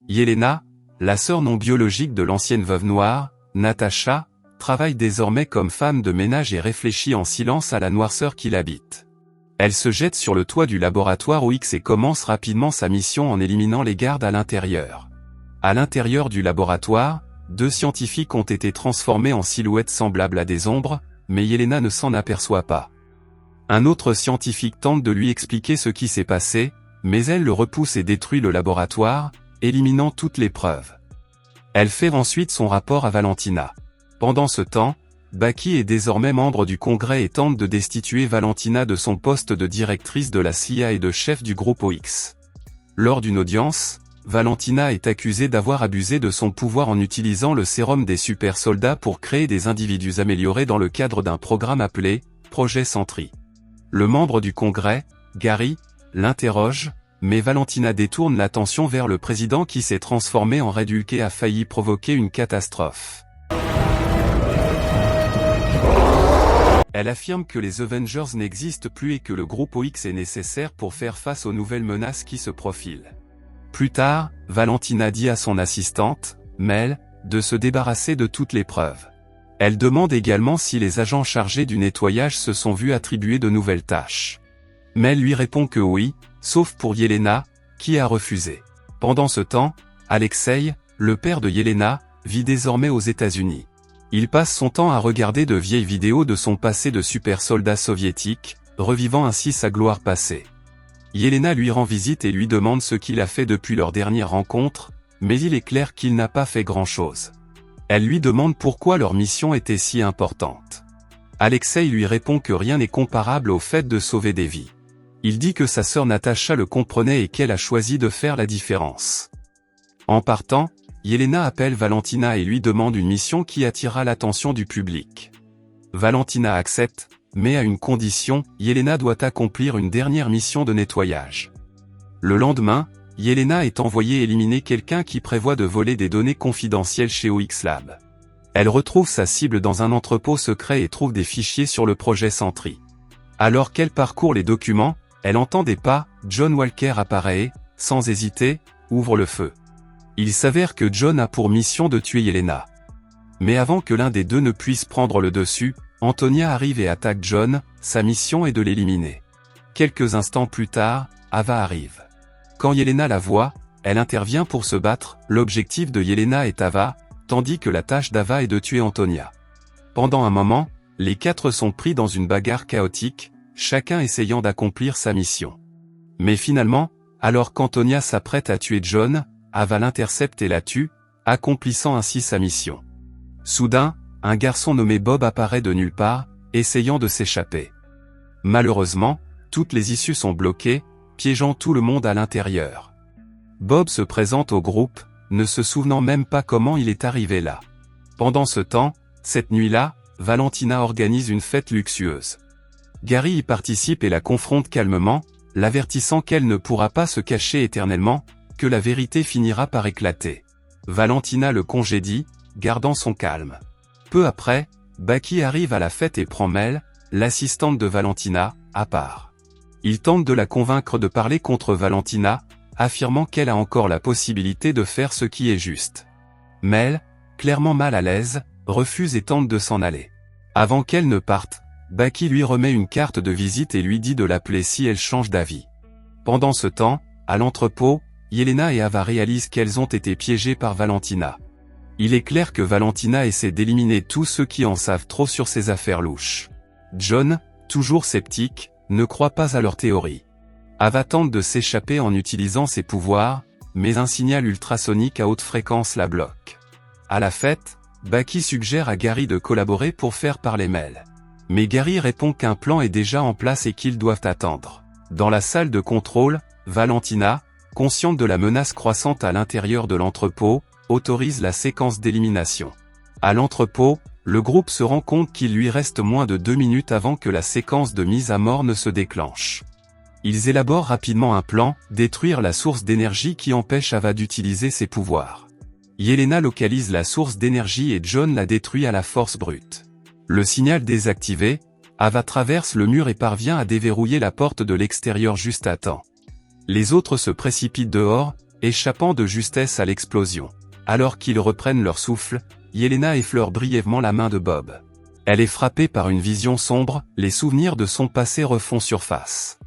Yelena, la sœur non biologique de l'ancienne veuve noire, Natasha, travaille désormais comme femme de ménage et réfléchit en silence à la noirceur qui l'habite. Elle se jette sur le toit du laboratoire OX et commence rapidement sa mission en éliminant les gardes à l'intérieur. À l'intérieur du laboratoire, 2 scientifiques ont été transformés en silhouettes semblables à des ombres, mais Yelena ne s'en aperçoit pas. Un autre scientifique tente de lui expliquer ce qui s'est passé, mais elle le repousse et détruit le laboratoire, éliminant toutes les preuves. Elle fait ensuite son rapport à Valentina. Pendant ce temps, Baki est désormais membre du Congrès et tente de destituer Valentina de son poste de directrice de la CIA et de chef du groupe OX. Lors d'une audience, Valentina est accusée d'avoir abusé de son pouvoir en utilisant le sérum des super soldats pour créer des individus améliorés dans le cadre d'un programme appelé Projet Sentry. Le membre du Congrès, Gary, l'interroge, mais Valentina détourne l'attention vers le président qui s'est transformé en Red Hulk et a failli provoquer une catastrophe. Elle affirme que les Avengers n'existent plus et que le groupe OX est nécessaire pour faire face aux nouvelles menaces qui se profilent. Plus tard, Valentina dit à son assistante, Mel, de se débarrasser de toutes les preuves. Elle demande également si les agents chargés du nettoyage se sont vus attribuer de nouvelles tâches. Mel lui répond que oui, sauf pour Yelena, qui a refusé. Pendant ce temps, Alexei, le père de Yelena, vit désormais aux États-Unis. Il passe son temps à regarder de vieilles vidéos de son passé de super soldat soviétique, revivant ainsi sa gloire passée. Yelena lui rend visite et lui demande ce qu'il a fait depuis leur dernière rencontre, mais il est clair qu'il n'a pas fait grand-chose. Elle lui demande pourquoi leur mission était si importante. Alexei lui répond que rien n'est comparable au fait de sauver des vies. Il dit que sa sœur Natasha le comprenait et qu'elle a choisi de faire la différence. En partant, Yelena appelle Valentina et lui demande une mission qui attirera l'attention du public. Valentina accepte, mais à une condition, Yelena doit accomplir une dernière mission de nettoyage. Le lendemain, Yelena est envoyée éliminer quelqu'un qui prévoit de voler des données confidentielles chez OX Lab. Elle retrouve sa cible dans un entrepôt secret et trouve des fichiers sur le projet Sentry. Alors qu'elle parcourt les documents, elle entend des pas, John Walker apparaît et, sans hésiter, ouvre le feu. Il s'avère que John a pour mission de tuer Yelena. Mais avant que l'un des deux ne puisse prendre le dessus, Antonia arrive et attaque John, sa mission est de l'éliminer. Quelques instants plus tard, Ava arrive. Quand Yelena la voit, elle intervient pour se battre, l'objectif de Yelena est Ava, tandis que la tâche d'Ava est de tuer Antonia. Pendant un moment, les 4 sont pris dans une bagarre chaotique, chacun essayant d'accomplir sa mission. Mais finalement, alors qu'Antonia s'apprête à tuer John, Ava l'intercepte et la tue, accomplissant ainsi sa mission. Soudain, un garçon nommé Bob apparaît de nulle part, essayant de s'échapper. Malheureusement, toutes les issues sont bloquées, piégeant tout le monde à l'intérieur. Bob se présente au groupe, ne se souvenant même pas comment il est arrivé là. Pendant ce temps, cette nuit-là, Valentina organise une fête luxueuse. Gary y participe et la confronte calmement, l'avertissant qu'elle ne pourra pas se cacher éternellement, que la vérité finira par éclater. Valentina le congédie, gardant son calme. Peu après, Baki arrive à la fête et prend Mel, l'assistante de Valentina, à part. Il tente de la convaincre de parler contre Valentina, affirmant qu'elle a encore la possibilité de faire ce qui est juste. Mel, clairement mal à l'aise, refuse et tente de s'en aller. Avant qu'elle ne parte, Baki lui remet une carte de visite et lui dit de l'appeler si elle change d'avis. Pendant ce temps, à l'entrepôt, Yelena et Ava réalisent qu'elles ont été piégées par Valentina. Il est clair que Valentina essaie d'éliminer tous ceux qui en savent trop sur ses affaires louches. John, toujours sceptique, ne croit pas à leur théorie. Ava tente de s'échapper en utilisant ses pouvoirs, mais un signal ultrasonique à haute fréquence la bloque. À la fête, Baki suggère à Gary de collaborer pour faire parler Mel. Mais Gary répond qu'un plan est déjà en place et qu'ils doivent attendre. Dans la salle de contrôle, Valentina, consciente de la menace croissante à l'intérieur de l'entrepôt, autorise la séquence d'élimination. À l'entrepôt, le groupe se rend compte qu'il lui reste moins de 2 minutes avant que la séquence de mise à mort ne se déclenche. Ils élaborent rapidement un plan, détruire la source d'énergie qui empêche Ava d'utiliser ses pouvoirs. Yelena localise la source d'énergie et John la détruit à la force brute. Le signal désactivé, Ava traverse le mur et parvient à déverrouiller la porte de l'extérieur juste à temps. Les autres se précipitent dehors, échappant de justesse à l'explosion. Alors qu'ils reprennent leur souffle, Yelena effleure brièvement la main de Bob. Elle est frappée par une vision sombre, les souvenirs de son passé refont surface.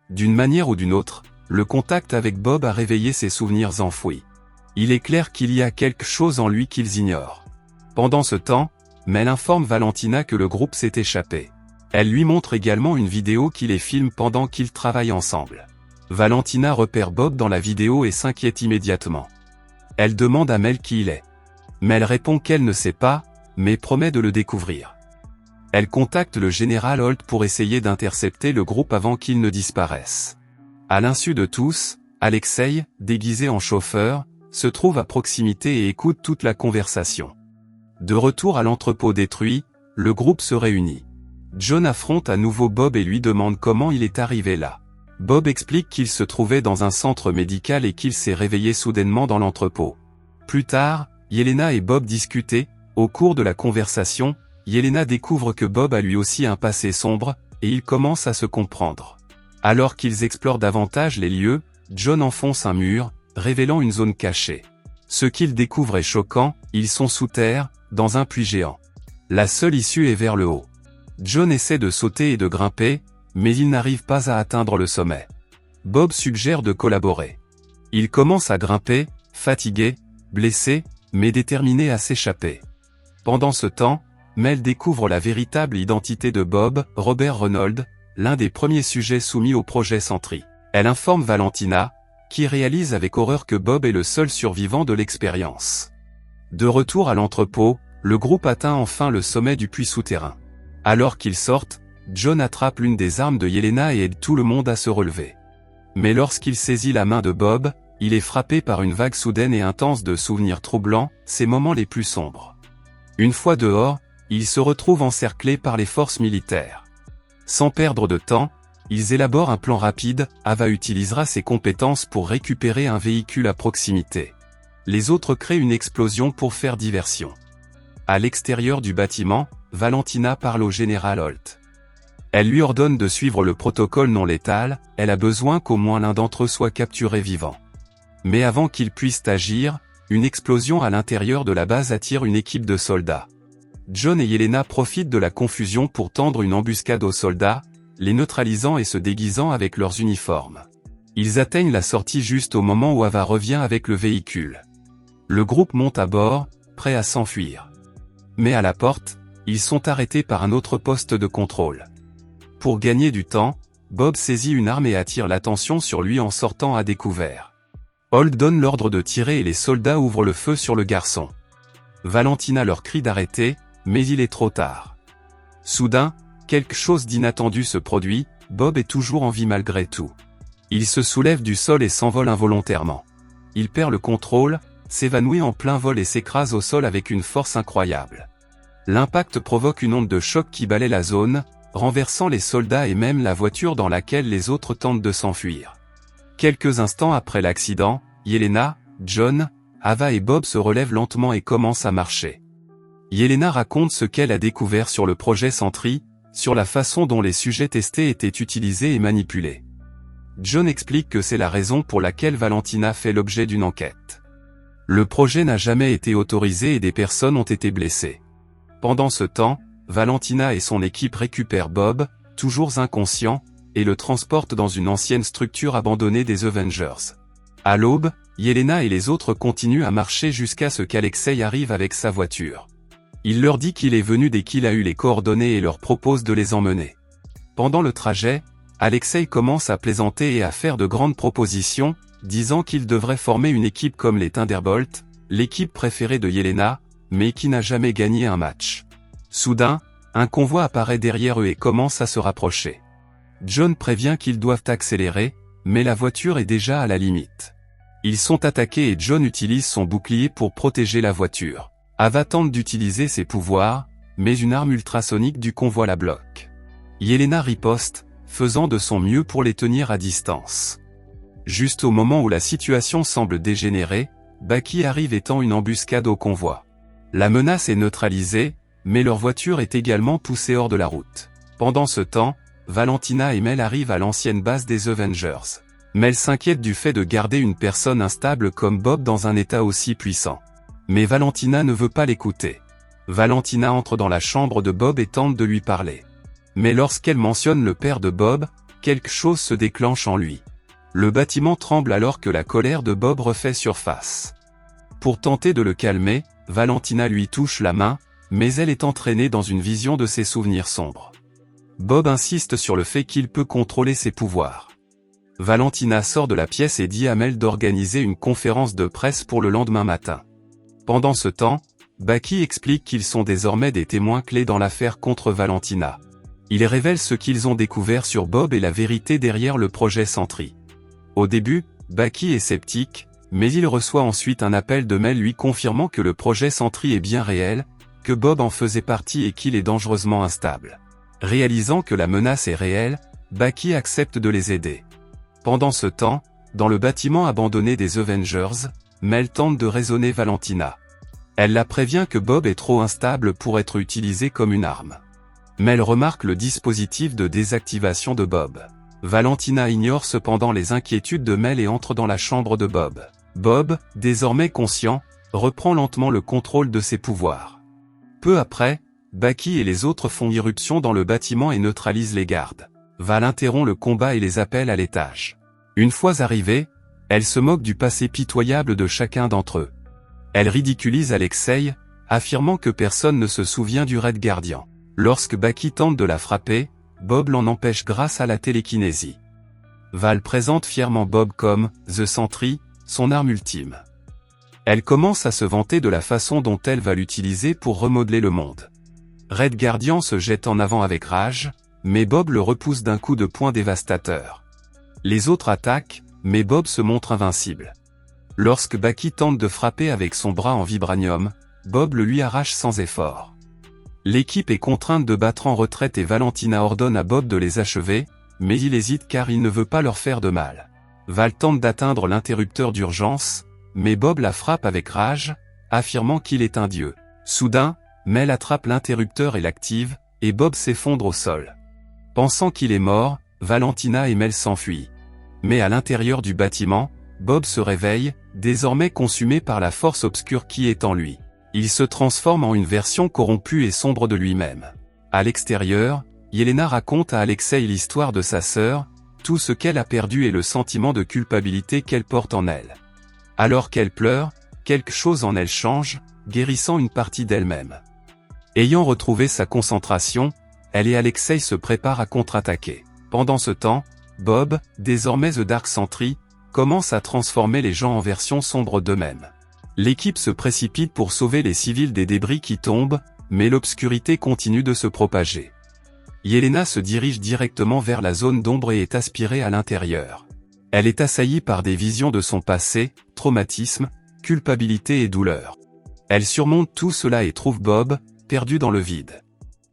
D'une manière ou d'une autre, le contact avec Bob a réveillé ses souvenirs enfouis. Il est clair qu'il y a quelque chose en lui qu'ils ignorent. Pendant ce temps, Mel informe Valentina que le groupe s'est échappé. Elle lui montre également une vidéo qui les filme pendant qu'ils travaillent ensemble. Valentina repère Bob dans la vidéo et s'inquiète immédiatement. Elle demande à Mel qui il est. Mel répond qu'elle ne sait pas, mais promet de le découvrir. Elle contacte le général Holt pour essayer d'intercepter le groupe avant qu'il ne disparaisse. À l'insu de tous, Alexei, déguisé en chauffeur, se trouve à proximité et écoute toute la conversation. De retour à l'entrepôt détruit, le groupe se réunit. John affronte à nouveau Bob et lui demande comment il est arrivé là. Bob explique qu'il se trouvait dans un centre médical et qu'il s'est réveillé soudainement dans l'entrepôt. Plus tard, Yelena et Bob discutaient. Au cours de la conversation, Yelena découvre que Bob a lui aussi un passé sombre, et ils commencent à se comprendre. Alors qu'ils explorent davantage les lieux, John enfonce un mur, révélant une zone cachée. Ce qu'ils découvrent est choquant, ils sont sous terre, dans un puits géant. La seule issue est vers le haut. John essaie de sauter et de grimper, mais il n'arrive pas à atteindre le sommet. Bob suggère de collaborer. Il commence à grimper, fatigué, blessé, mais déterminé à s'échapper. Pendant ce temps, Mel découvre la véritable identité de Bob, Robert Reynolds, l'un des premiers sujets soumis au projet Sentry. Elle informe Valentina, qui réalise avec horreur que Bob est le seul survivant de l'expérience. De retour à l'entrepôt, le groupe atteint enfin le sommet du puits souterrain. Alors qu'ils sortent, John attrape l'une des armes de Yelena et aide tout le monde à se relever. Mais lorsqu'il saisit la main de Bob, il est frappé par une vague soudaine et intense de souvenirs troublants, ses moments les plus sombres. Une fois dehors, il se retrouve encerclé par les forces militaires. Sans perdre de temps, ils élaborent un plan rapide. Ava utilisera ses compétences pour récupérer un véhicule à proximité. Les autres créent une explosion pour faire diversion. À l'extérieur du bâtiment, Valentina parle au général Holt. Elle lui ordonne de suivre le protocole non létal, elle a besoin qu'au moins l'un d'entre eux soit capturé vivant. Mais avant qu'ils puissent agir, une explosion à l'intérieur de la base attire une équipe de soldats. John et Yelena profitent de la confusion pour tendre une embuscade aux soldats, les neutralisant et se déguisant avec leurs uniformes. Ils atteignent la sortie juste au moment où Ava revient avec le véhicule. Le groupe monte à bord, prêt à s'enfuir. Mais à la porte, ils sont arrêtés par un autre poste de contrôle. Pour gagner du temps, Bob saisit une arme et attire l'attention sur lui en sortant à découvert. Holt donne l'ordre de tirer et les soldats ouvrent le feu sur le garçon. Valentina leur crie d'arrêter, mais il est trop tard. Soudain, quelque chose d'inattendu se produit, Bob est toujours en vie malgré tout. Il se soulève du sol et s'envole involontairement. Il perd le contrôle, s'évanouit en plein vol et s'écrase au sol avec une force incroyable. L'impact provoque une onde de choc qui balaie la zone, renversant les soldats et même la voiture dans laquelle les autres tentent de s'enfuir. Quelques instants après l'accident, Yelena, John, Ava et Bob se relèvent lentement et commencent à marcher. Yelena raconte ce qu'elle a découvert sur le projet Sentry, sur la façon dont les sujets testés étaient utilisés et manipulés. John explique que c'est la raison pour laquelle Valentina fait l'objet d'une enquête. Le projet n'a jamais été autorisé et des personnes ont été blessées. Pendant ce temps, Valentina et son équipe récupèrent Bob, toujours inconscient, et le transportent dans une ancienne structure abandonnée des Avengers. À l'aube, Yelena et les autres continuent à marcher jusqu'à ce qu'Alexei arrive avec sa voiture. Il leur dit qu'il est venu dès qu'il a eu les coordonnées et leur propose de les emmener. Pendant le trajet, Alexei commence à plaisanter et à faire de grandes propositions, disant qu'ils devraient former une équipe comme les Thunderbolts, l'équipe préférée de Yelena, mais qui n'a jamais gagné un match. Soudain, un convoi apparaît derrière eux et commence à se rapprocher. John prévient qu'ils doivent accélérer, mais la voiture est déjà à la limite. Ils sont attaqués et John utilise son bouclier pour protéger la voiture. Ava tente d'utiliser ses pouvoirs, mais une arme ultrasonique du convoi la bloque. Yelena riposte, faisant de son mieux pour les tenir à distance. Juste au moment où la situation semble dégénérer, Bucky arrive et tend une embuscade au convoi. La menace est neutralisée, mais leur voiture est également poussée hors de la route. Pendant ce temps, Valentina et Mel arrivent à l'ancienne base des Avengers. Mel s'inquiète du fait de garder une personne instable comme Bob dans un état aussi puissant. Mais Valentina ne veut pas l'écouter. Valentina entre dans la chambre de Bob et tente de lui parler. Mais lorsqu'elle mentionne le père de Bob, quelque chose se déclenche en lui. Le bâtiment tremble alors que la colère de Bob refait surface. Pour tenter de le calmer, Valentina lui touche la main, mais elle est entraînée dans une vision de ses souvenirs sombres. Bob insiste sur le fait qu'il peut contrôler ses pouvoirs. Valentina sort de la pièce et dit à Mel d'organiser une conférence de presse pour le lendemain matin. Pendant ce temps, Bucky explique qu'ils sont désormais des témoins clés dans l'affaire contre Valentina. Il révèle ce qu'ils ont découvert sur Bob et la vérité derrière le projet Sentry. Au début, Bucky est sceptique, mais il reçoit ensuite un appel de Mel lui confirmant que le projet Sentry est bien réel, que Bob en faisait partie et qu'il est dangereusement instable. Réalisant que la menace est réelle, Bucky accepte de les aider. Pendant ce temps, dans le bâtiment abandonné des Avengers, Mel tente de raisonner Valentina. Elle la prévient que Bob est trop instable pour être utilisé comme une arme. Mel remarque le dispositif de désactivation de Bob. Valentina ignore cependant les inquiétudes de Mel et entre dans la chambre de Bob. Bob, désormais conscient, reprend lentement le contrôle de ses pouvoirs. Peu après, Bucky et les autres font irruption dans le bâtiment et neutralisent les gardes. Val interrompt le combat et les appelle à l'étage. Une fois arrivée, elle se moque du passé pitoyable de chacun d'entre eux. Elle ridiculise Alexei, affirmant que personne ne se souvient du Red Guardian. Lorsque Bucky tente de la frapper, Bob l'en empêche grâce à la télékinésie. Val présente fièrement Bob comme « The Sentry », son arme ultime. Elle commence à se vanter de la façon dont elle va l'utiliser pour remodeler le monde. Red Guardian se jette en avant avec rage, mais Bob le repousse d'un coup de poing dévastateur. Les autres attaquent, mais Bob se montre invincible. Lorsque Bucky tente de frapper avec son bras en vibranium, Bob le lui arrache sans effort. L'équipe est contrainte de battre en retraite et Valentina ordonne à Bob de les achever, mais il hésite car il ne veut pas leur faire de mal. Val tente d'atteindre l'interrupteur d'urgence, mais Bob la frappe avec rage, affirmant qu'il est un dieu. Soudain, Mel attrape l'interrupteur et l'active, et Bob s'effondre au sol. Pensant qu'il est mort, Valentina et Mel s'enfuient. Mais à l'intérieur du bâtiment, Bob se réveille, désormais consumé par la force obscure qui est en lui. Il se transforme en une version corrompue et sombre de lui-même. À l'extérieur, Yelena raconte à Alexei l'histoire de sa sœur, tout ce qu'elle a perdu et le sentiment de culpabilité qu'elle porte en elle. Alors qu'elle pleure, quelque chose en elle change, guérissant une partie d'elle-même. Ayant retrouvé sa concentration, elle et Alexei se préparent à contre-attaquer. Pendant ce temps, Bob, désormais The Dark Sentry, commence à transformer les gens en versions sombres d'eux-mêmes. L'équipe se précipite pour sauver les civils des débris qui tombent, mais l'obscurité continue de se propager. Yelena se dirige directement vers la zone d'ombre et est aspirée à l'intérieur. Elle est assaillie par des visions de son passé, traumatisme, culpabilité et douleur. Elle surmonte tout cela et trouve Bob, perdu dans le vide.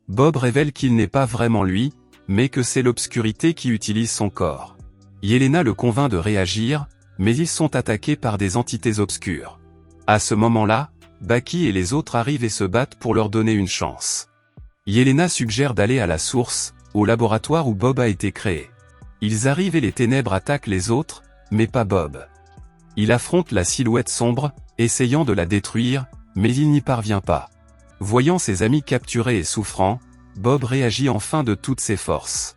Bob révèle qu'il n'est pas vraiment lui, mais que c'est l'obscurité qui utilise son corps. Yelena le convainc de réagir, mais ils sont attaqués par des entités obscures. À ce moment-là, Bucky et les autres arrivent et se battent pour leur donner une chance. Yelena suggère d'aller à la source, au laboratoire où Bob a été créé. Ils arrivent et les ténèbres attaquent les autres, mais pas Bob. Il affronte la silhouette sombre, essayant de la détruire, mais il n'y parvient pas. Voyant ses amis capturés et souffrant, Bob réagit enfin de toutes ses forces.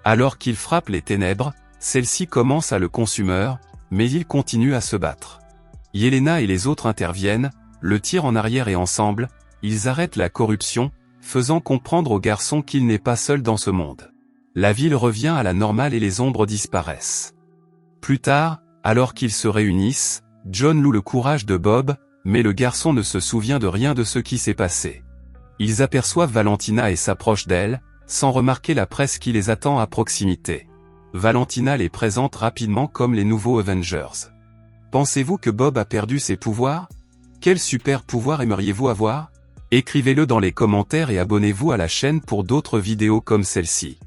Alors qu'il frappe les ténèbres, celles-ci commencent à le consumer, mais il continue à se battre. Yelena et les autres interviennent, le tirent en arrière et ensemble, ils arrêtent la corruption, faisant comprendre aux garçons qu'il n'est pas seul dans ce monde. La ville revient à la normale et les ombres disparaissent. Plus tard, alors qu'ils se réunissent, John loue le courage de Bob, mais le garçon ne se souvient de rien de ce qui s'est passé. Ils aperçoivent Valentina et s'approchent d'elle, sans remarquer la presse qui les attend à proximité. Valentina les présente rapidement comme les nouveaux Avengers. Pensez-vous que Bob a perdu ses pouvoirs? Quel super pouvoir aimeriez-vous avoir? Écrivez-le dans les commentaires et abonnez-vous à la chaîne pour d'autres vidéos comme celle-ci.